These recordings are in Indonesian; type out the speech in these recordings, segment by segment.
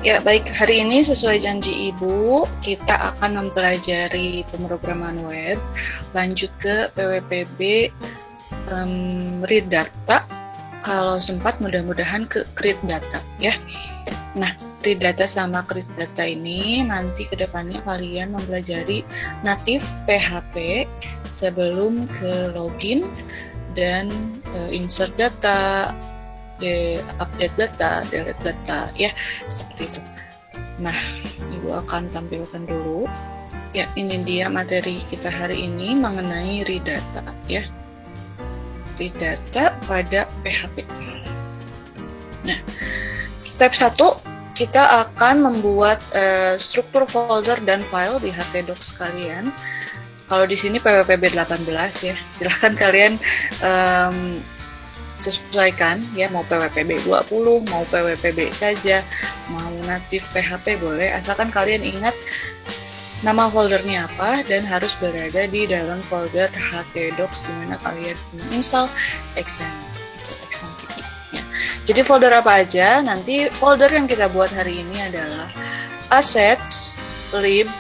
Ya, baik. Hari ini sesuai janji Ibu, kita akan mempelajari pemrograman web, lanjut ke PWPB, read data, kalau sempat mudah-mudahan ke create data ya. Nah, read data sama create data ini nanti kedepannya kalian mempelajari native PHP sebelum ke login dan insert data, update data, delete data ya, seperti itu. Nah, Ibu akan tampilkan dulu ya, ini dia materi kita hari ini mengenai read data ya, read data pada PHP. Nah, step 1 kita akan membuat struktur folder dan file di htdocs kalian. Kalau di sini PWPB 18 ya, silahkan kalian sesuaikan ya, mau PWPB 20, mau PWPB saja, mau native PHP boleh, asalkan kalian ingat nama foldernya apa dan harus berada di dalam folder htdocs di mana kalian menginstal XAMPP ya. Jadi folder apa aja? Nanti folder yang kita buat hari ini adalah assets, lib,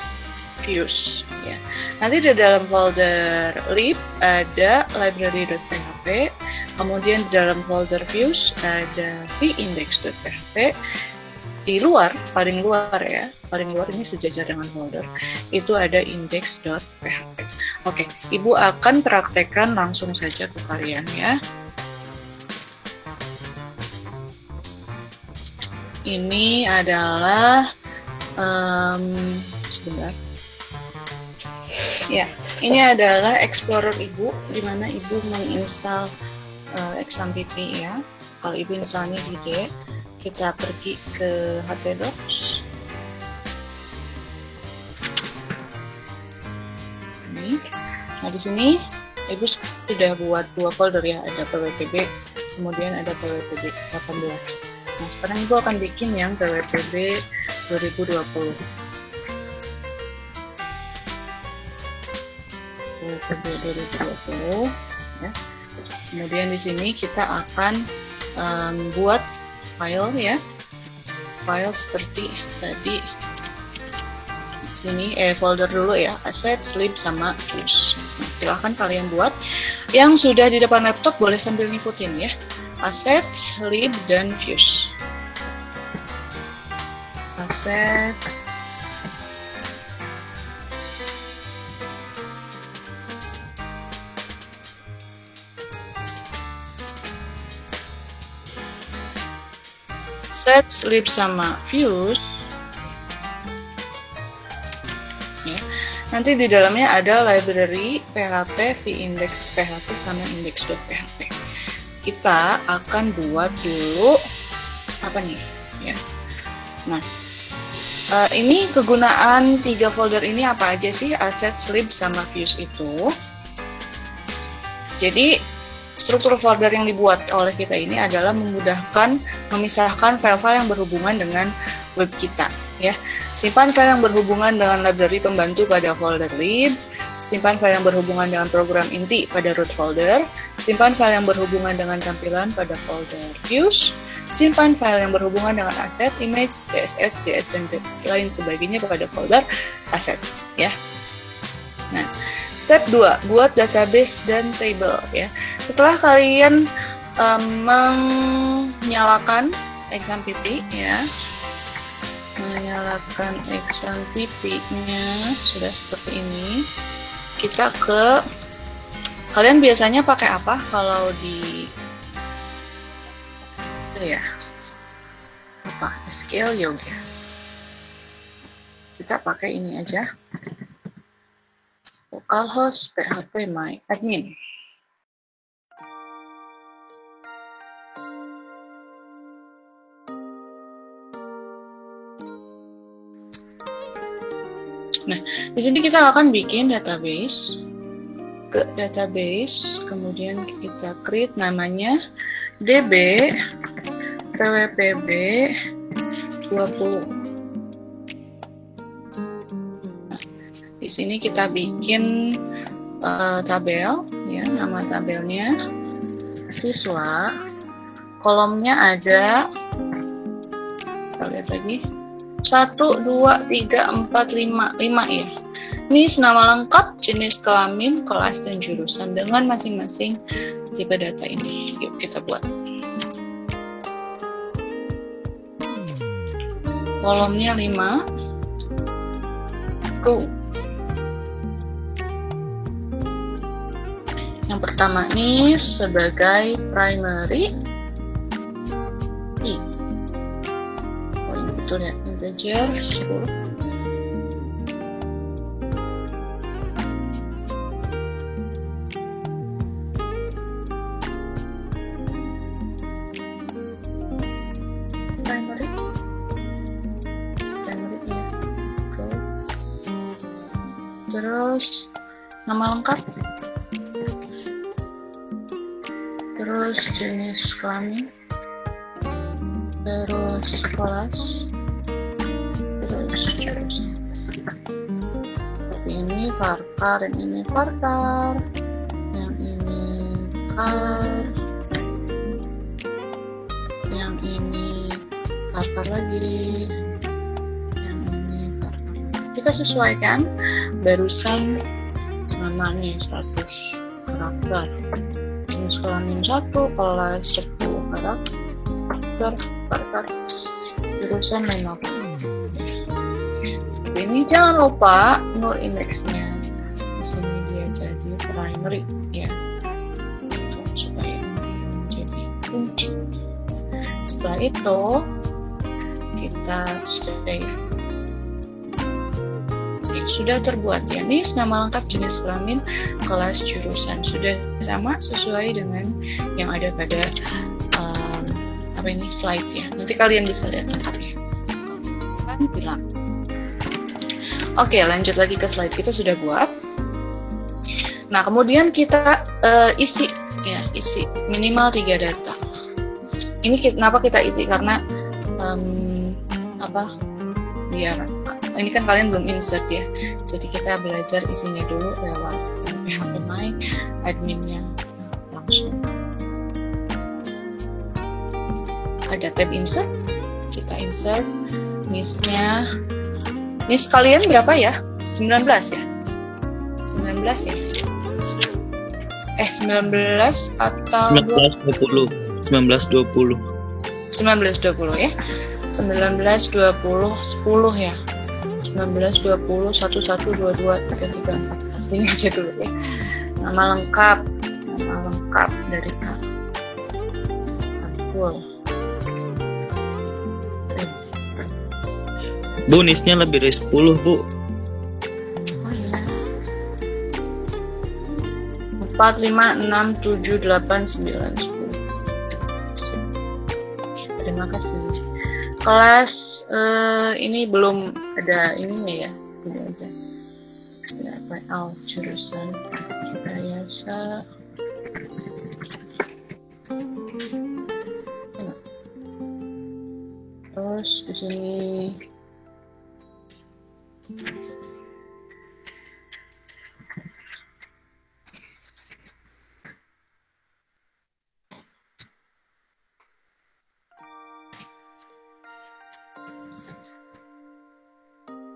views ya. Nanti di dalam folder lib ada library.php, kemudian di dalam folder views ada vindex.php. Di luar, paling luar ini sejajar dengan folder, itu ada index.php. Oke, Ibu akan praktekkan langsung saja ke kalian ya. Ini adalah sebentar. Ya, ini adalah Explorer Ibu, di mana Ibu menginstal XAMPP ya. Kalau Ibu instalnya di D, kita pergi ke htdocs. Ini. Nah, di sini Ibu sudah buat 2 folder ya, ada PWPB, kemudian ada PWPB 18. Nah, sekarang Ibu akan bikin yang PWPB 2020. PWPB 2020 ya. Kemudian di sini kita akan buat file ya, file seperti tadi. Sini folder dulu ya, assets, lib sama views. Nah, silahkan kalian buat. Yang sudah di depan laptop boleh sambil ngikutin ya, assets, lib dan views. Assets, assets, lib sama views ya. Nanti di dalamnya ada library PHP, vindex PHP sama index.php. Kita akan buat dulu apa nih ya. Nah, ini kegunaan 3 folder ini apa aja sih, assets, lib sama views itu. Jadi struktur folder yang dibuat oleh kita ini adalah memudahkan memisahkan file-file yang berhubungan dengan web kita ya. Simpan file yang berhubungan dengan library pembantu pada folder lib, simpan file yang berhubungan dengan program inti pada root folder, simpan file yang berhubungan dengan tampilan pada folder views, simpan file yang berhubungan dengan aset, image, CSS, JS, dan lain sebagainya pada folder assets ya. Nah, step 2, buat database dan table ya. Setelah kalian menyalakan XAMPP ya, menyalakan XAMPP-nya sudah seperti ini, kita ke, kalian biasanya pakai apa kalau di itu ya, apa, SQL Yoga. Kita pakai ini aja, localhost php my admin. Nah, di sini kita akan bikin database. Ke database, kemudian kita create namanya db pwpb 20. Nah, di sini kita bikin tabel ya, nama tabelnya siswa, kolomnya ada, kita lihat lagi, 1, 2, 3, 4, 5 ya. Ini nama lengkap, jenis kelamin, kelas, dan jurusan dengan masing-masing tipe data ini. Yuk kita buat. Kolomnya 5. Go. Yang pertama nih sebagai primary. Oh ini betul ya, integer 10. Primary ya. Go. Terus nama lengkap. Terus jenis kelamin, terus kelas, terus jurusan. Ini varchar, yang ini varchar, yang ini var, yang ini varchar lagi, yang ini varchar. Kita sesuaikan barusan sama nih 100 karakter. Kelamin 1, kelas 10 karakter, jurusan minor. Ini jangan lupa nur indeksnya. Di sini dia jadi primary ya, supaya jadi kunci. Setelah itu kita save. Sudah terbuat ya, nih nama lengkap, jenis kelamin, kelas, jurusan sudah sama sesuai dengan yang ada pada slide ya. Nanti kalian bisa lihat lengkapnya. Kan bilang. Oke, lanjut lagi ke slide kita sudah buat. Nah kemudian kita isi minimal 3 data. Ini kenapa kita isi, karena biar ini kan kalian belum insert ya, jadi kita belajar isinya dulu lewat PHP My adminnya langsung. Ada tab insert, kita insert NIS-nya. NIS kalian berapa ya? 19 ya? 19 ya? 19 atau 1920 ya? 19, 20, 10 ya? 19, 20, 11, 22, 33, 4. Ini aja dulu ya. Nama lengkap dari Abdul. Bu, NIS-nya lebih dari 10, Bu. Oh iya. 4, 5, 6, 7, 8, 9, 10. Terima kasih. Kelas ini belum ada ininya ya, ini aja. PL jurusan rekayasa. Terus di sini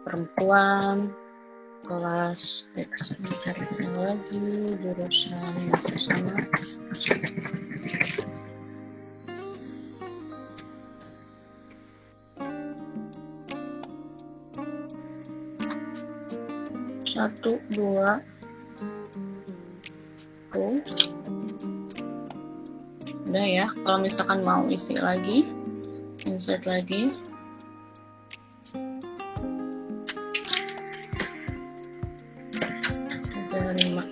perempuan, kelas teknologi, jurusan sama. Satu, dua, terus udah ya. Kalau misalkan mau isi lagi, insert lagi. Ada 5.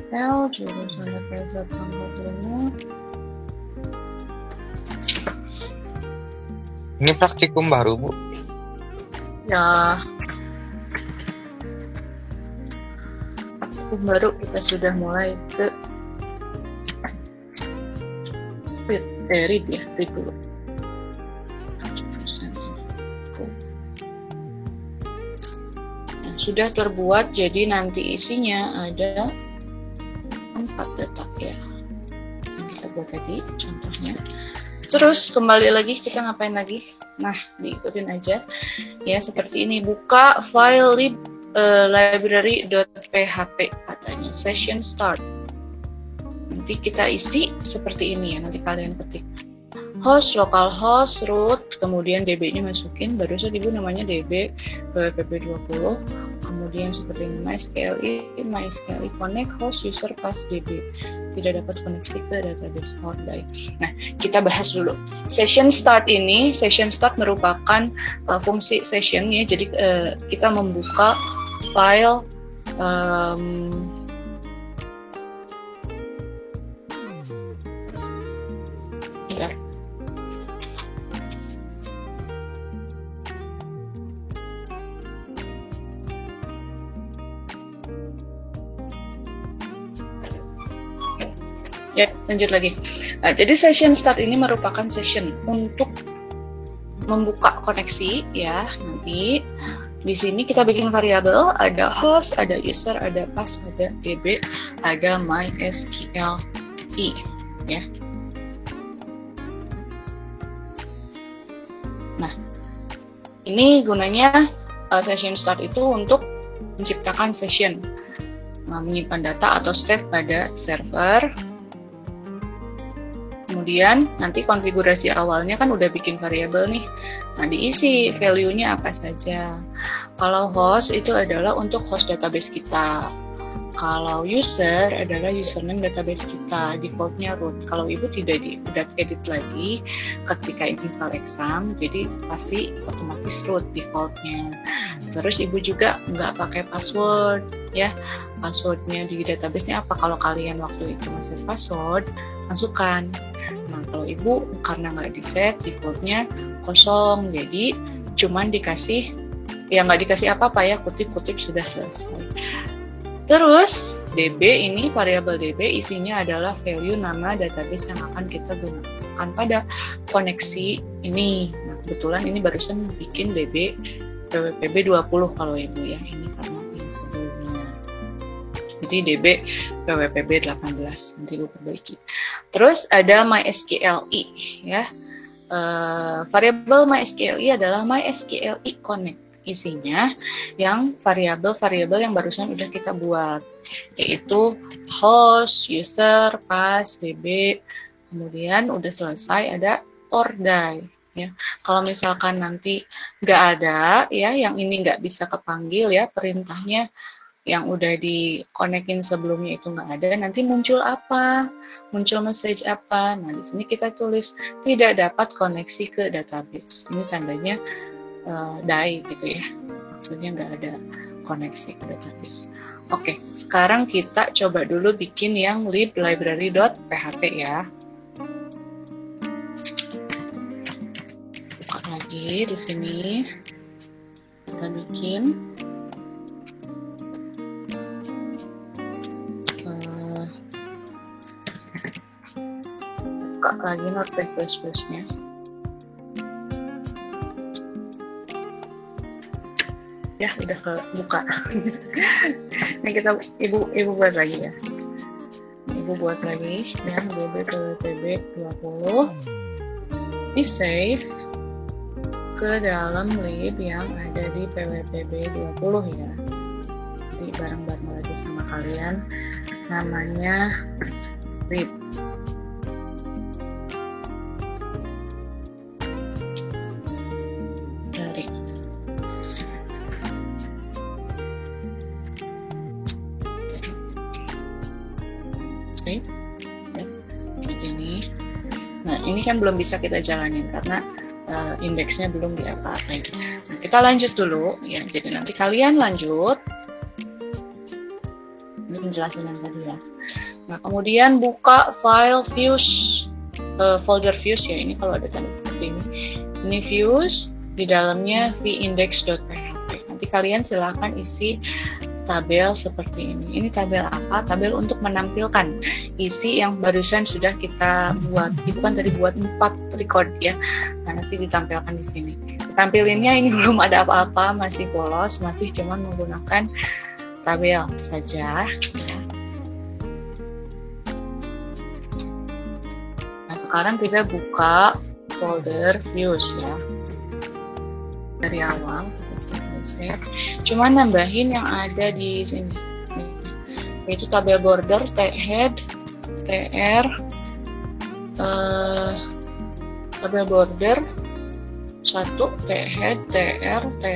PL jurusan rekayasa ilmu. Ini praktikum baru, Bu. Ya, praktikum baru kita sudah mulai ke read ya, read dulu. sudah terbuat, jadi nanti isinya ada 4 data ya. Yang kita buat tadi contohnya. Terus kembali lagi, kita ngapain lagi? Nah, diikutin aja ya, seperti ini. Buka file lib library.php katanya, session start. Nanti kita isi seperti ini ya, nanti kalian ketik host, localhost, root, kemudian db-nya masukin, barusan ibu namanya db pwpb20, kemudian seperti ini mysqli connect host user pass db, tidak dapat koneksi ke database. Baik. Nah, kita bahas dulu. Session start ini, session start merupakan fungsi session ya, jadi kita membuka file ya, lanjut lagi. Nah, jadi session start ini merupakan session untuk membuka koneksi ya. Nanti di sini kita bikin variabel, ada host, ada user, ada pass, ada db, ada mysqli ya. Nah, ini gunanya session start itu untuk menciptakan session, menyimpan data atau state pada server. Kemudian nanti konfigurasi awalnya kan udah bikin variabel nih. Nah, diisi value-nya apa saja. Kalau host itu adalah untuk host database kita. Kalau user adalah username database kita, defaultnya root. Kalau ibu tidak udah edit lagi ketika install exam, jadi pasti otomatis root defaultnya. Terus ibu juga nggak pakai password ya. Passwordnya di database-nya apa? Kalau kalian waktu itu masih password, masukkan. Nah, kalau ibu karena nggak di set, defaultnya kosong, jadi cuman dikasih, ya nggak dikasih apa-apa ya, kutip-kutip sudah selesai. Terus db ini, variabel db isinya adalah value nama database yang akan kita gunakan pada koneksi ini. Nah, kebetulan ini barusan bikin db pwpb20 kalau ibu ya, ini karena ini sebelumnya. Jadi db pwpb18, nanti ibu perbaiki. Terus ada mysqli ya. Variabel mysqli adalah mysqli connect. Isinya yang variabel-variabel yang barusan udah kita buat, yaitu host, user, pass, db, kemudian udah selesai ada ordai ya. Kalau misalkan nanti nggak ada ya, yang ini nggak bisa kepanggil ya, perintahnya yang udah di-connectin sebelumnya itu nggak ada, nanti muncul apa? Muncul message apa? Nah, di sini kita tulis tidak dapat koneksi ke database. Ini tandanya die gitu ya, maksudnya nggak ada koneksi ke database. Oke, sekarang kita coba dulu bikin yang lib library.php ya. Buka lagi di sini, kita bikin buka lagi Notepad++-nya. Ya, udah kebuka. Ini kita ibu buat lagi ya. Ibu buat lagi yang db pwpb20. Di save ke dalam lib yang ada di pwpb20 ya. Jadi bareng-bareng lagi sama kalian. Namanya lib. Ya, kayak gini. Nah, ini kan belum bisa kita jalanin karena indeksnya belum diapa-apain. Nah, kita lanjut dulu ya. Jadi nanti kalian lanjut. Ini penjelasan yang tadi ya. Nah, kemudian buka file views, folder views ya. Ini kalau ada tanda seperti ini. Ini views, di dalamnya vindex.php. Nanti kalian silahkan isi tabel seperti ini. Ini tabel apa? Tabel untuk menampilkan isi yang barusan sudah kita buat. Ibu kan tadi buat 4 record ya. Nah, nanti ditampilkan di sini. tampilinnya ini belum ada apa-apa, masih polos, masih cuman menggunakan tabel saja. Nah, sekarang kita buka folder views ya. Dari awal, cuman nambahin yang ada di sini, yaitu tabel border, head, tr, tabel border 1, head, tr, th,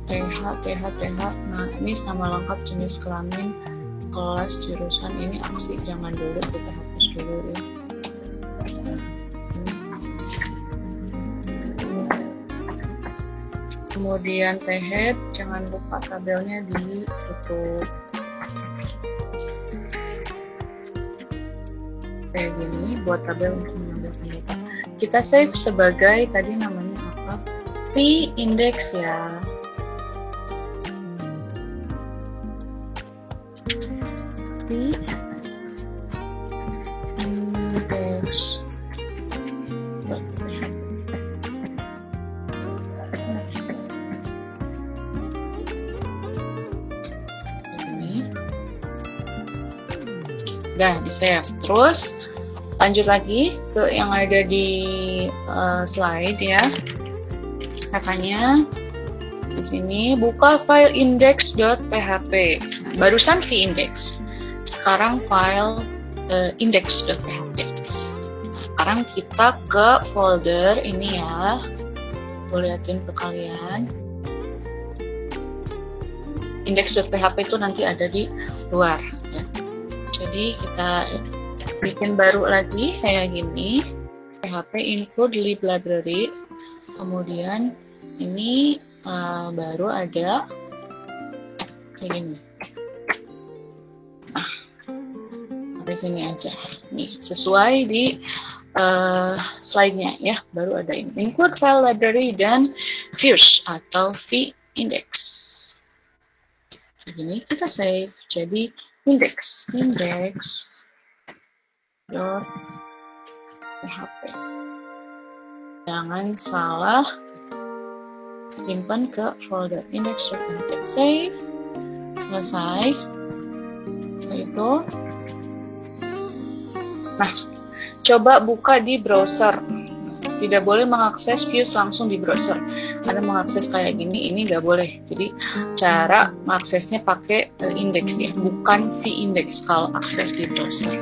th. Nah, ini sama lengkap jenis kelamin, kelas, jurusan. Ini aksi jangan dulu, kita hapus dulu ya. Kemudian head, jangan lupa tabelnya ditutup kayak gini buat tabel untuk mengambil data. Kita save sebagai tadi namanya apa? V-index ya. V-index. Udah di save. Terus lanjut lagi ke yang ada di slide ya. Katanya di sini buka file index.php. Nah, barusan v-index. Sekarang file index.php. Nah, sekarang kita ke folder ini ya. Gue liatin ke kalian. Index.php itu nanti ada di luar ya. Jadi kita bikin baru lagi kayak gini, php include lib library, kemudian ini baru ada kayak gini. Nah, sampai sini aja. Nih sesuai di slide-nya ya, baru ada ini include file library dan views atau v-index. Begini kita save jadi index dot php. Jangan salah simpan ke folder index.php. Save, selesai. Itu. Nah, coba buka di browser. Tidak boleh mengakses views langsung di browser. Anda mengakses kayak gini, ini nggak boleh. Jadi cara mengaksesnya pakai index ya, bukan v-index kalau akses di browser.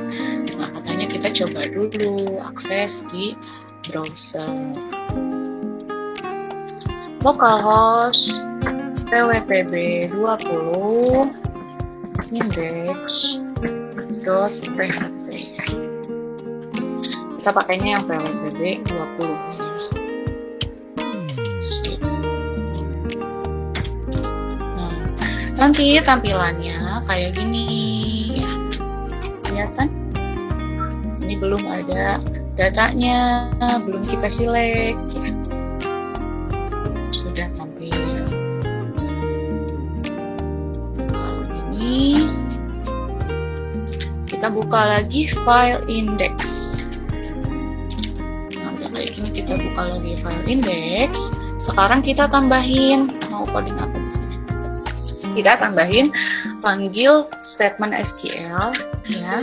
Nah, katanya kita coba dulu akses di browser. Localhost pwpb 20 index.php. Kita pakainya yang pwpb 20 ya. Nah, nanti tampilannya kayak gini ya. Kelihatan? Ini belum ada datanya, belum kita select ya. Sudah tampil. Kalau ini kita buka lagi file index. Kayak gini kita buka lagi file index. Sekarang kita tambahin, mau coding apa di sini? Kita tambahin panggil statement SQL ya.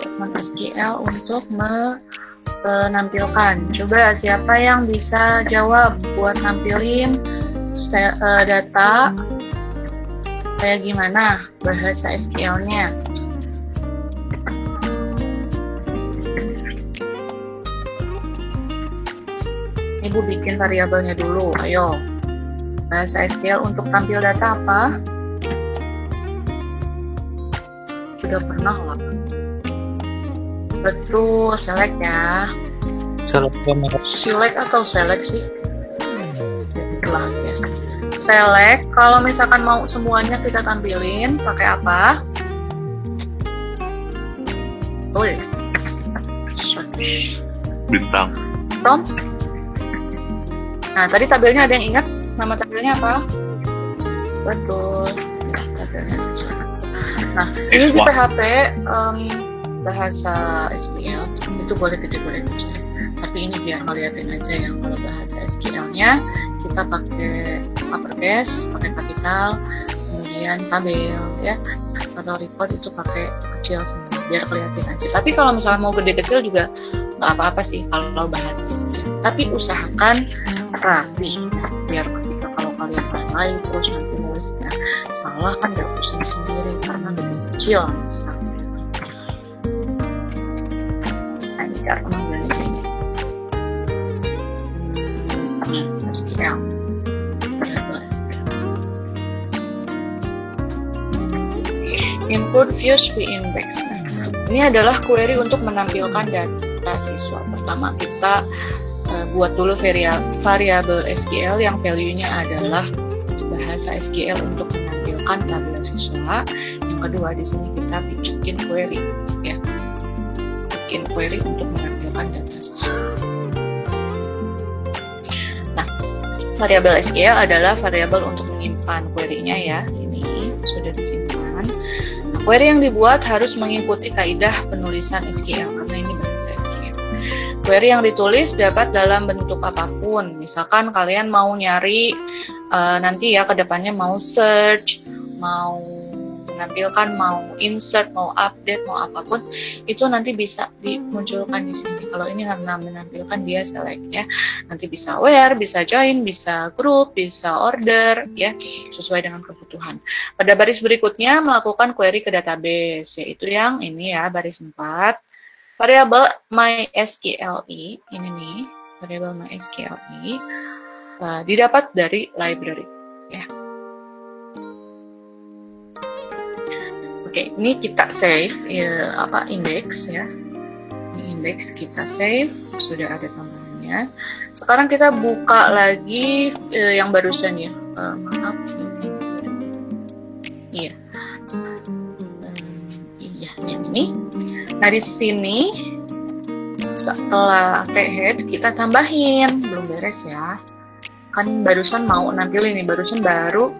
Statement SQL untuk menampilkan. Coba siapa yang bisa jawab buat nampilin data kayak gimana bahasa SQL-nya? Ibu bikin variabelnya dulu, ayo. Bahasa SQL untuk tampil data apa? Sudah pernah lah. Betul, select ya. Select atau select sih? Itulah ya. Select, kalau misalkan mau semuanya kita tampilin, pakai apa? Oh ya. Bintang. Tom? Nah, tadi tabelnya ada yang ingat? Nama tabelnya apa? Betul. Ya, tabelnya sesuai. Nah, ini di PHP bahasa SQL itu boleh gede boleh kecil. Tapi ini biar ngeliatin aja ya, kalau bahasa SQL-nya kita pakai uppercase, pakai kapital, kemudian tabel ya, atau report itu pakai kecil semua, biar kelihatan aja. Tapi kalau misalnya mau gede kecil juga nggak apa-apa sih kalau bahasa SQL. Tapi usahakan rapi, biar ketika kalau kalian mulai terus nanti nulisnya salah kan nggak pusing sendiri karena lebih kecil misalnya. Nah, ini cara pemanggilannya. SQL. Input views index. Ini adalah query untuk menampilkan data siswa. Pertama kita buat dulu variabel SQL yang value-nya adalah bahasa SQL untuk menampilkan tabel siswa. Yang kedua di sini kita bikin query ya. Bikin query untuk menampilkan data siswa. Nah, variabel SQL adalah variabel untuk menyimpan query-nya ya. Ini sudah disimpan. Nah, query yang dibuat harus mengikuti kaidah penulisan SQL karena ini bahasa SQL. Query yang ditulis dapat dalam bentuk apapun. Misalkan kalian mau nyari nanti ya kedepannya mau search, mau menampilkan, mau insert, mau update, mau apapun itu nanti bisa dimunculkan di sini. Kalau ini karena menampilkan dia select ya. Nanti bisa where, bisa join, bisa group, bisa order ya, sesuai dengan kebutuhan. Pada baris berikutnya melakukan query ke database, yaitu yang ini ya, baris 4. Variabel MySQLi ini nih, variabel MySQLi didapat dari library ya. Oke, ini kita save ya, index ya. Ini index kita save, sudah ada tambahannya. Sekarang kita buka lagi yang barusan ya. Maaf. Iya. Iya, yang ini. Nah, di sini setelah head kita tambahin, belum beres ya. Kan barusan mau nampilin nih, barusan baru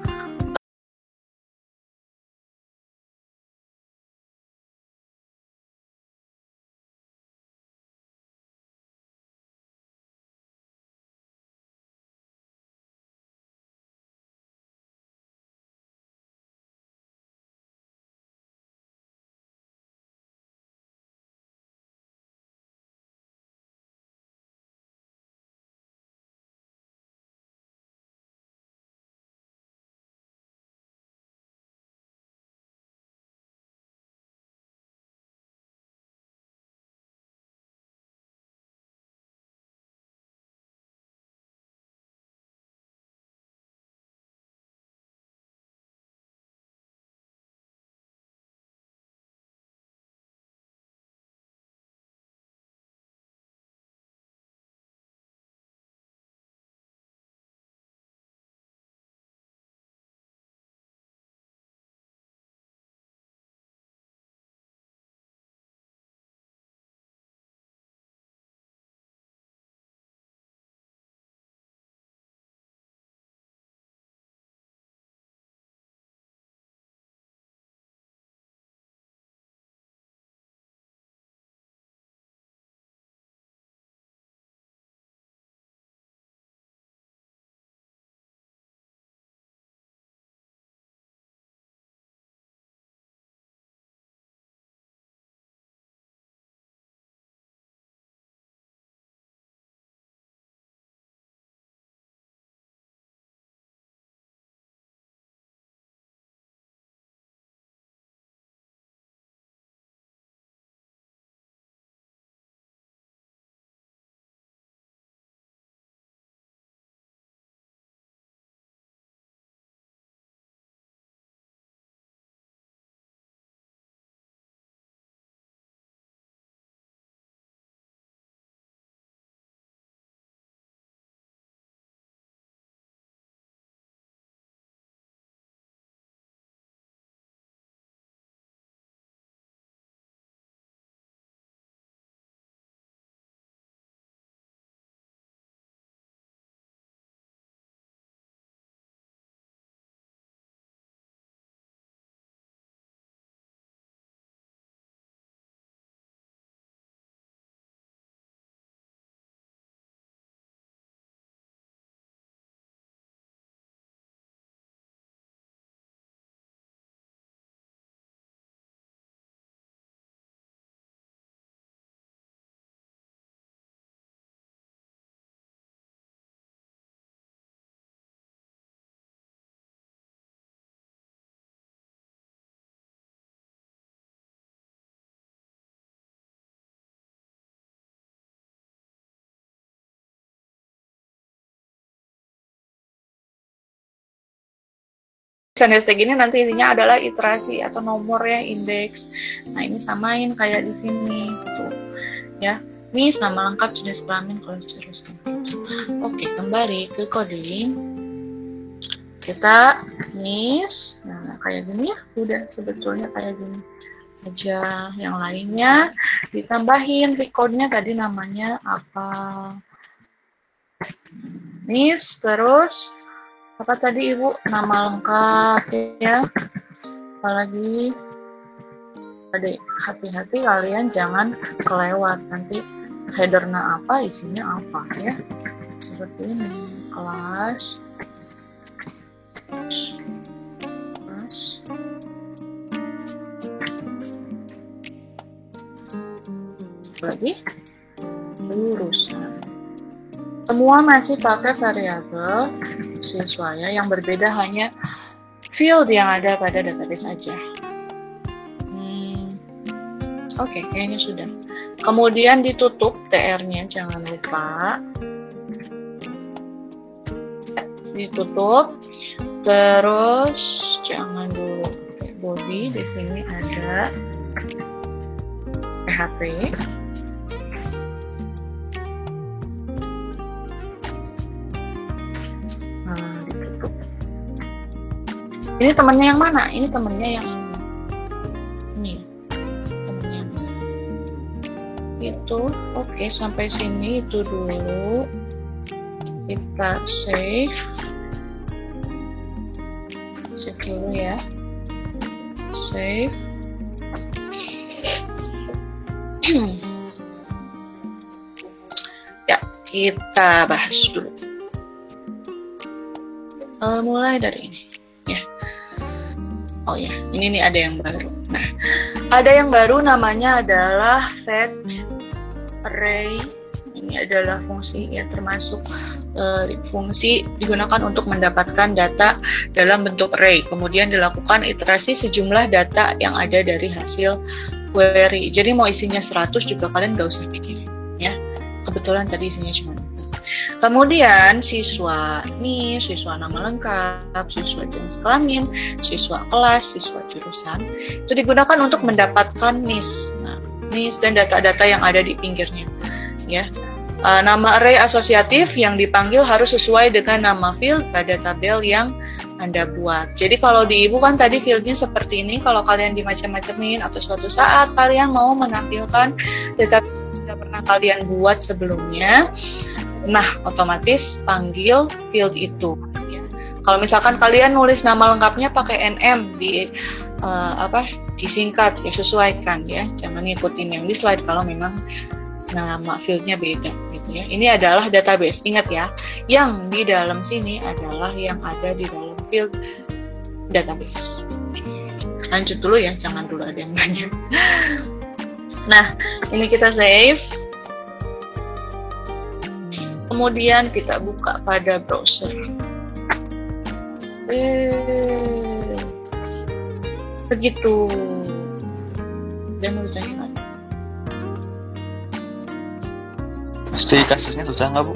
hashtag ini nanti isinya adalah iterasi atau nomor ya, indeks. Nah, ini samain kayak di sini tuh ya. Ini nama lengkap, jenis kelamin, kalau seterusnya. Oke, kembali ke coding. Kita miss, nah kayak gini ya, udah sebetulnya kayak gini aja. Yang lainnya ditambahin recordnya tadi namanya apa. Miss, terus apa tadi Ibu? Nama lengkap ya. Apalagi hati-hati kalian jangan kelewat, nanti headernya apa, isinya apa ya. Seperti ini, kelas lagi jurusan. Semua masih pakai variabel siswa ya, yang berbeda hanya field yang ada pada database aja. Oke, kayaknya sudah. Kemudian ditutup TR-nya, jangan lupa. Ditutup. Terus jangan dulu pakai body. Di sini ada PHP. Ditutup. Ini temennya yang mana? Ini temennya yang ini. Itu oke, sampai sini itu dulu. Kita save dulu ya, save. Ya, kita bahas dulu. Mulai dari ini ya. Oh ya, ini nih ada yang baru. Nah, ada yang baru namanya adalah set array. Ini adalah fungsi ya, termasuk fungsi digunakan untuk mendapatkan data dalam bentuk array. Kemudian dilakukan iterasi sejumlah data yang ada dari hasil query. Jadi mau isinya 100 juga kalian nggak usah pikirin ya. Kebetulan tadi isinya cuma 4. Kemudian siswa, ini siswa nama lengkap, siswa jenis kelamin, siswa kelas, siswa jurusan. Itu digunakan untuk mendapatkan NIS. Nah, NIS dan data-data yang ada di pinggirnya ya. Nama array asosiatif yang dipanggil harus sesuai dengan nama field pada tabel yang Anda buat. Jadi kalau di Ibu kan tadi fieldnya seperti ini, kalau kalian dimacam-macamin atau suatu saat kalian mau menampilkan data yang sudah pernah kalian buat sebelumnya, nah otomatis panggil field itu. Ya. Kalau misalkan kalian nulis nama lengkapnya pakai NM disingkat, ya sesuaikan ya, jangan ngikutin yang di slide kalau memang nama fieldnya beda gitu ya. Ini adalah database, ingat ya, yang di dalam sini adalah yang ada di dalam field database. Lanjut dulu ya, jangan dulu ada yang nanya. Nah, ini kita save. Kemudian kita buka pada browser. Begitu. Dan mau ditanya lagi. Studi kasusnya susah nggak, Bu?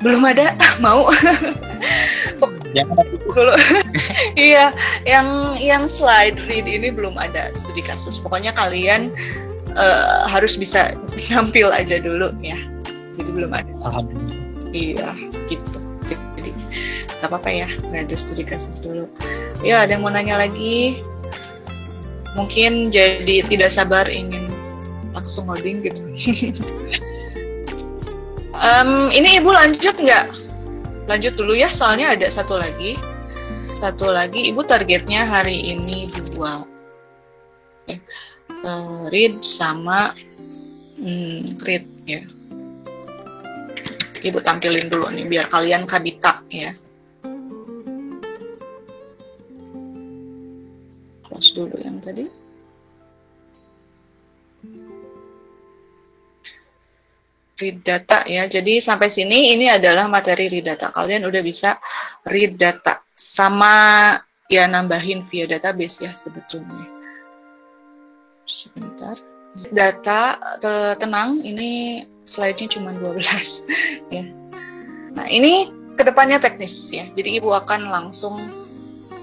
Belum ada, mau. Jangan dulu. Iya, yang slide read ini belum ada studi kasus. Pokoknya kalian harus bisa nampil aja dulu ya. Jadi belum ada. Alhamdulillah. Iya, gitu. Jadi nggak apa-apa ya, nggak ada studi kasus dulu. Ya, ada yang mau nanya lagi? Mungkin jadi tidak sabar ingin langsung ngoding gitu. Ini Ibu lanjut nggak? Lanjut dulu ya, soalnya ada satu lagi. Ibu targetnya hari ini 2. Read sama read ya. Ibu tampilin dulu nih biar kalian kabita ya. Close dulu yang tadi. Read data ya. Jadi sampai sini ini adalah materi read data. Kalian udah bisa read data sama ya nambahin via database ya sebetulnya. Sebentar. Data tenang, ini slide-nya cuma 12 ya. Nah, ini kedepannya teknis ya. Jadi Ibu akan langsung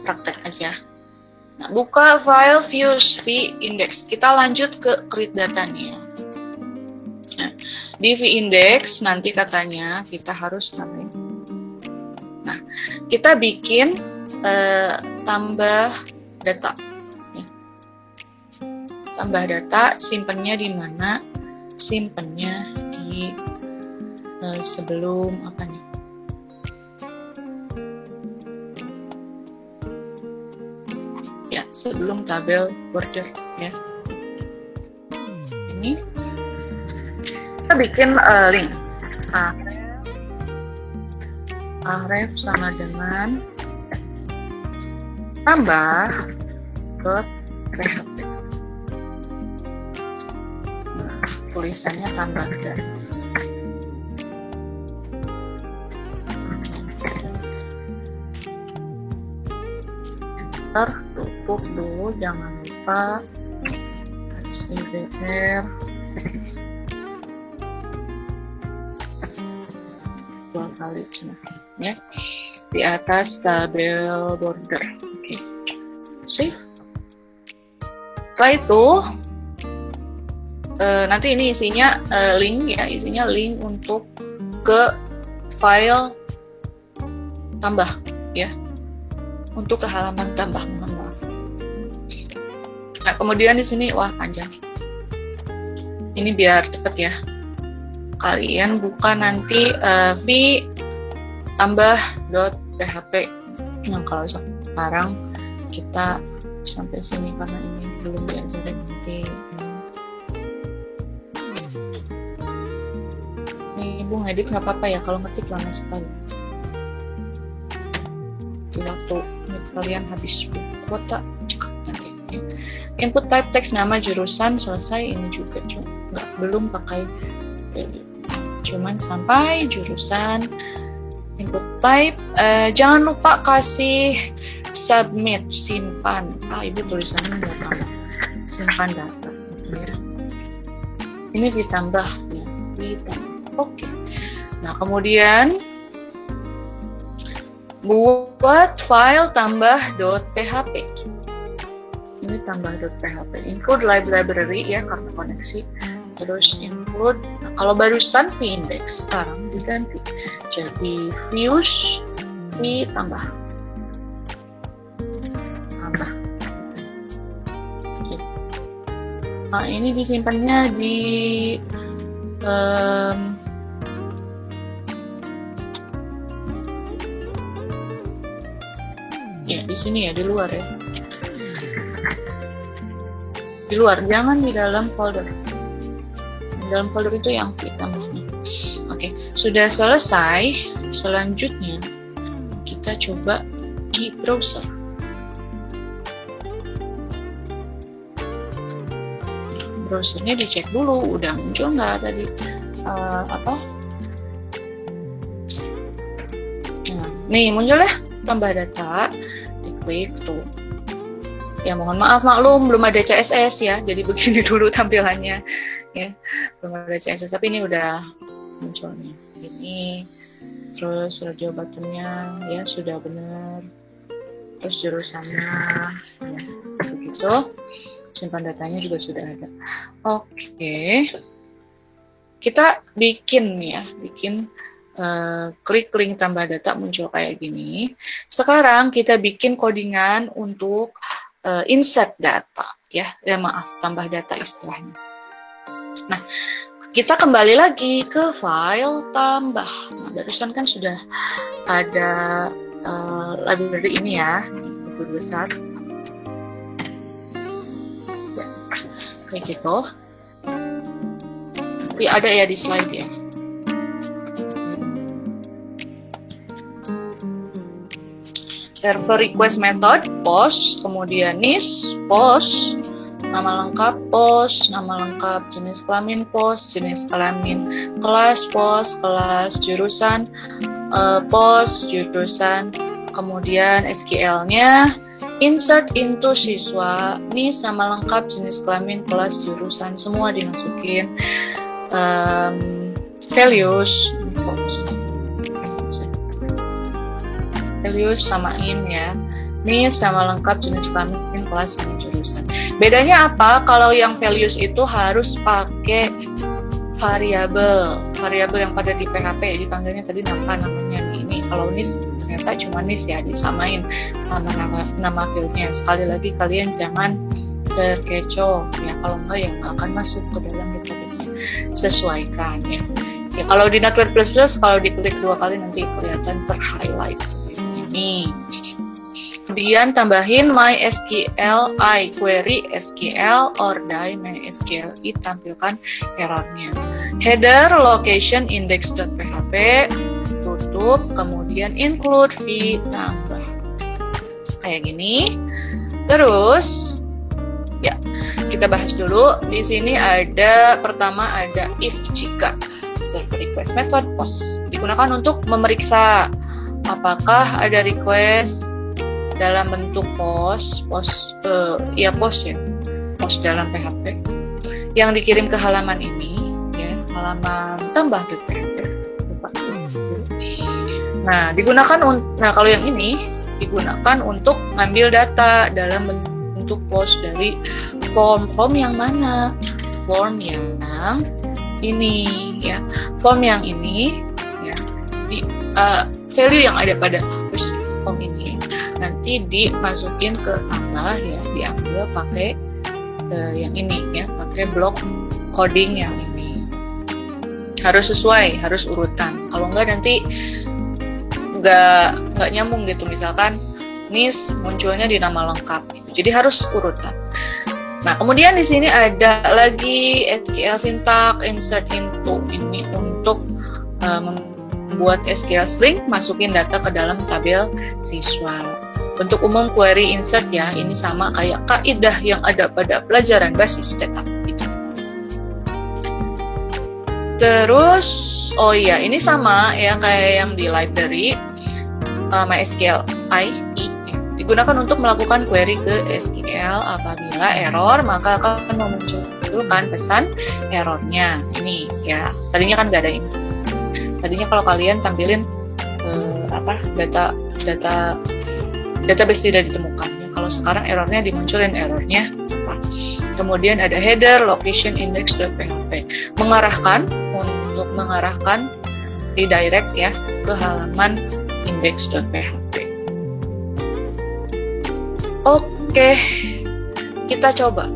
praktek aja. Nah, buka file views v-index. Kita lanjut ke create data nih ya. Nah, di v-index nanti katanya kita harus ngapain? Nah, kita bikin tambah data. Ya. Tambah data, simpennya di mana? Simpennya di sebelum apa nih? Ya, sebelum tabel border ya. Ini kita bikin link. Aref sama dengan tambah .php. Nah, tulisannya tambah data. Enter, tutup dulu, jangan lupa HCBR 2 kali ya di atas tabel border. Oke, save. Setelah itu nanti ini isinya link ya, isinya link untuk ke file tambah ya, untuk ke halaman tambah, mohon maaf. Nah, kemudian di sini wah panjang. Ini biar cepet ya. Kalian buka nanti v tambah.php. Nah, kalau sekarang kita sampai sini karena ini belum diajarin nanti. Nih, Ibu ngedit nggak apa-apa ya, kalau ngetik lama sekali. Di waktu kalian habis kuota nanti. Ya. Input type teks, nama, jurusan, selesai. Ini juga belum pakai, cuman sampai jurusan. Input type, jangan lupa kasih submit, simpan. Ibu tulisannya nggak apa, simpan data ya. Ini ditambah ya, ditambah. Oke. Nah, kemudian buat file tambah.php. Ini tambah.php. Include library ya, karena koneksi. Terus include, nah, kalau barusan v-index, sekarang diganti jadi views v tambah. Oke. Nah, ini disimpannya di ya di sini ya, di luar ya, di luar, jangan di dalam folder. Di dalam folder itu yang v tambahnya. Oke, sudah selesai. Selanjutnya kita coba di browser. Browsernya dicek dulu, udah muncul nggak tadi apa? Nah, nih muncul ya, tambah data, diklik tuh. Ya mohon maaf maklum belum ada CSS ya, jadi begini dulu tampilannya ya, belum ada CSS, tapi ini udah muncul nih. Ini terus radio buttonnya ya sudah benar, terus jurusannya ya begitu, simpan datanya juga sudah ada. Oke, kita bikin ya, bikin klik link tambah data, muncul kayak gini. Sekarang kita bikin codingan untuk insert data ya, maaf, tambah data istilahnya. Nah, kita kembali lagi ke file tambah. Nah, barusan kan sudah ada library ini ya, buku besar ya, kayak gitu. Tapi ada ya di slide ya. Server request method, post, kemudian nis, post, nama lengkap, post, nama lengkap, jenis kelamin, post, jenis kelamin, kelas, post, kelas, jurusan, post, jurusan, kemudian SQL-nya, insert into siswa, nis, nama lengkap, jenis kelamin, kelas, jurusan, semua dimasukin, values, values samain ya, NIS, nama lengkap, jenis kelamin, kelas, dan jurusan. Bedanya apa? Kalau yang values itu harus pakai variabel yang pada di PHP, dipanggilnya tadi namanya ini. Kalau NIS ternyata cuma NIS ya, disamain sama nama fieldnya. Sekali lagi kalian jangan terkecoh ya, kalau enggak ya nggak akan masuk ke dalam database-nya. Sesuaikan ya. Ya kalau di NetWeb++, kalau diklik 2 kali nanti kelihatan terhighlight seperti ini. Kemudian tambahin MySQL I query SQL or die MySQL I, tampilkan errornya. Header location index.php, tutup, kemudian include v, tambah. Kayak gini. Terus ya, kita bahas dulu. Di sini pertama ada if jika server request method post digunakan untuk memeriksa apakah ada request dalam bentuk post dalam PHP yang dikirim ke halaman ini ya, halaman tambah.php. Nah, kalau yang ini digunakan untuk ngambil data dalam bentuk post dari form yang mana? Form yang ini ya. Form yang ini ya, di value yang ada pada form ini nanti dimasukin ke tambah ya, diambil pakai yang ini ya, pakai blok coding yang ini. Harus sesuai, harus urutan. Kalau enggak nanti nggak nyambung gitu. Misalkan NIS munculnya di nama lengkap gitu. Jadi harus urutan. Nah, kemudian di sini ada lagi SQL syntax insert into, ini untuk membuat SQL string, masukin data ke dalam tabel siswa. Bentuk umum query insert ya, ini sama kayak kaidah yang ada pada pelajaran basis data gitu. Terus, oh iya, ini sama ya kayak yang di library MySQL I digunakan untuk melakukan query ke SQL. Apabila error, maka akan memunculkan pesan errornya. Ini ya, tadinya kan nggak ada ini. Tadinya kalau kalian tampilin database tidak ditemukan. Ya, kalau sekarang errornya dimunculin errornya apa. Kemudian ada header location index.php, untuk mengarahkan redirect ya ke halaman index.php. Oke, kita coba.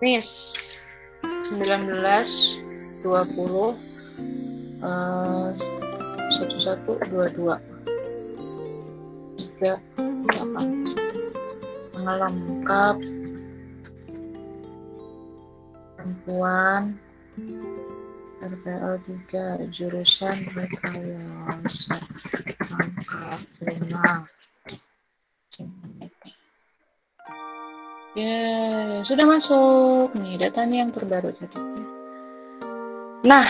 NIS 19 20 1122 3 8 nama lengkap perempuan RPL 3 jurusan rekayasa angka 5. Ya, sudah masuk nih datanya yang terbaru tadi. Nah,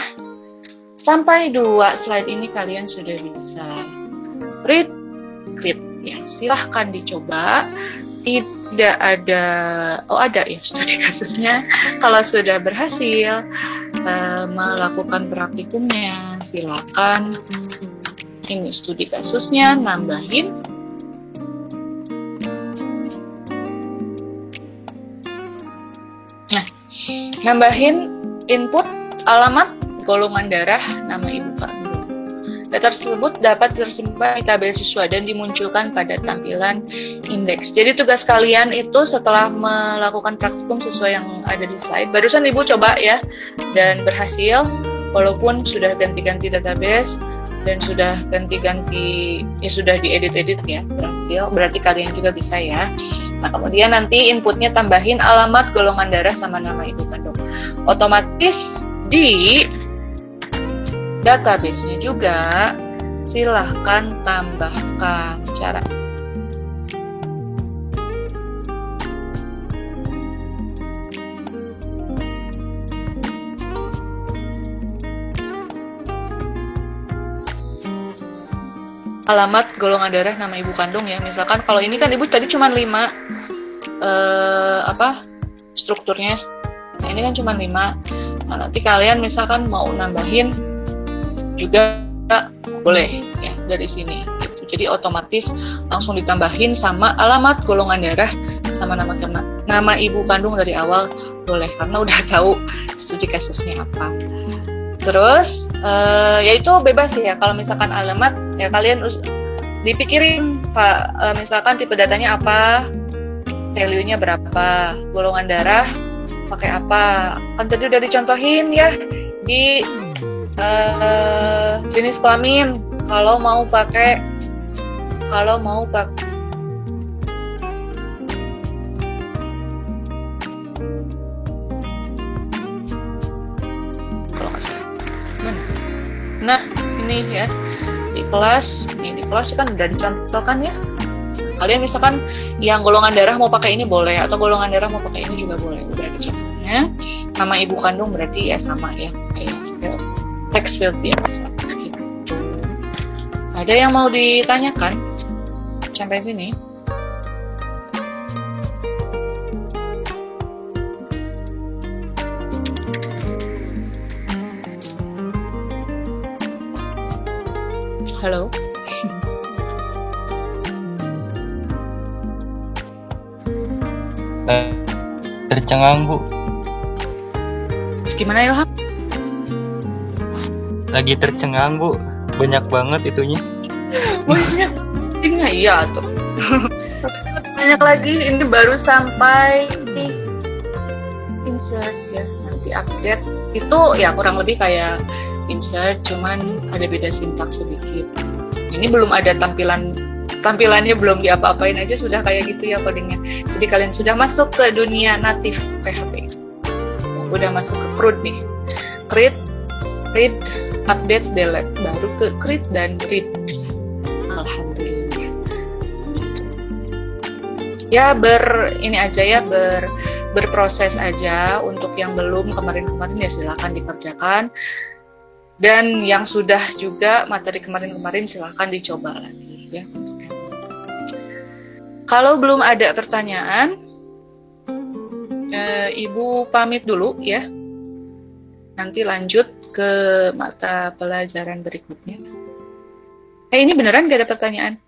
sampai 2 slide ini kalian sudah bisa read ya, silahkan dicoba. Tidak ada, ada ya studi kasusnya. Kalau sudah berhasil melakukan praktikumnya, silakan ini studi kasusnya, nambahin. Nah, nambahin input alamat, golongan darah, nama ibu kandung. Data tersebut dapat tersimpan di tabel siswa dan dimunculkan pada tampilan indeks. Jadi tugas kalian itu setelah melakukan praktikum sesuai yang ada di slide, barusan ibu coba ya, dan berhasil, walaupun sudah ganti-ganti database dan sudah ganti-ganti, ya sudah diedit-edit ya, berhasil, berarti kalian juga bisa ya. Nah, kemudian nanti inputnya tambahin alamat, golongan darah, sama nama ibu kandung. Otomatis di database-nya juga silahkan tambahkan cara. Alamat, golongan darah, nama ibu kandung ya. Misalkan kalau ini kan ibu tadi cuma 5 strukturnya. Nah, ini kan cuma 5. Nah, nanti kalian misalkan mau nambahin juga boleh ya dari sini gitu. Jadi otomatis langsung ditambahin sama alamat, golongan darah, sama nama ibu kandung dari awal boleh, karena udah tahu studi kasusnya apa. Terus ya itu bebas ya, kalau misalkan alamat ya kalian dipikirin misalkan tipe datanya apa, value-nya berapa, golongan darah pakai apa, kan tadi udah dicontohin ya di jenis kelamin. Kalau mau pakai kalau nggak salah mana? Nah ini ya di kelas kan udah dicontohkan ya. Kalian misalkan yang golongan darah mau pakai ini boleh, atau golongan darah mau pakai ini juga boleh, udah ada contohnya. Nama ibu kandung berarti ya sama ya, kayak text field biasa gitu. Ada yang mau ditanyakan sampai sini? Halo? Tercengang, Bu. Gimana Ilham? Lagi tercengang, Bu. Banyak banget itunya. Banyak. Iya tuh. Banyak lagi. Ini baru sampai insert ya. Nanti update. Itu ya kurang lebih kayak insert, cuman ada beda sintaks sedikit. Ini belum ada tampilannya, belum diapa-apain aja sudah kayak gitu ya codingnya. Jadi kalian sudah masuk ke dunia natif PHP. Udah masuk ke CRUD nih. Create, read, update, delete. Baru ke create dan read. Alhamdulillah. Ya berproses aja. Untuk yang belum kemarin-kemarin ya silakan dikerjakan. Dan yang sudah juga materi kemarin-kemarin silakan dicoba lagi ya. Kalau belum ada pertanyaan, Ibu pamit dulu ya. Nanti lanjut ke mata pelajaran berikutnya. Ini beneran gak ada pertanyaan?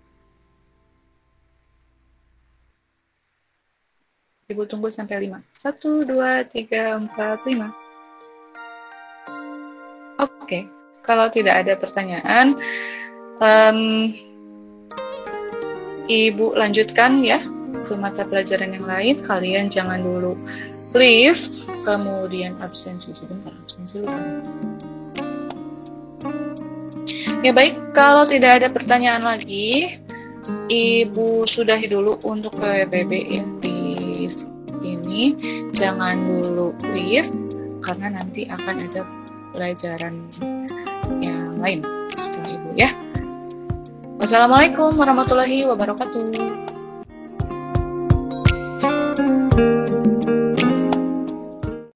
Ibu tunggu sampai 5. 1, 2, 3, 4, 5. Oke, kalau tidak ada pertanyaan, Ibu lanjutkan ya ke mata pelajaran yang lain. Kalian jangan dulu leave, kemudian absensi sebentar, absensi lupa. Ya baik, kalau tidak ada pertanyaan lagi, Ibu sudahi dulu untuk PWPB ya di sini. Jangan dulu leave karena nanti akan ada pelajaran yang lain setelah Ibu ya. Wassalamualaikum warahmatullahi wabarakatuh.